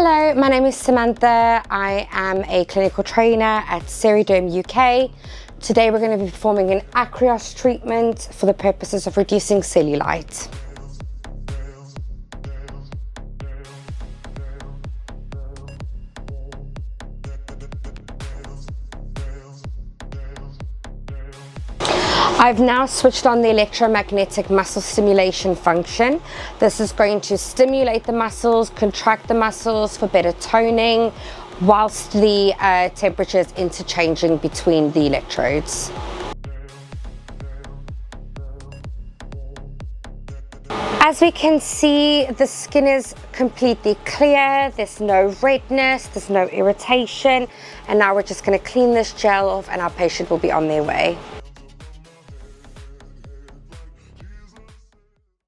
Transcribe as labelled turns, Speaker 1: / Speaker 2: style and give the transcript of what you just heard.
Speaker 1: Hello, my name is Samantha. I am a clinical trainer at Strydom UK. Today we're going to be performing an Acryos treatment for the purposes of reducing cellulite. I've now switched on the electromagnetic muscle stimulation function. This is going to stimulate the muscles, contract the muscles for better toning, whilst the temperature is interchanging between the electrodes. As we can see, the skin is completely clear, there's no redness, there's no irritation, and now we're just going to clean this gel off and our patient will be on their way.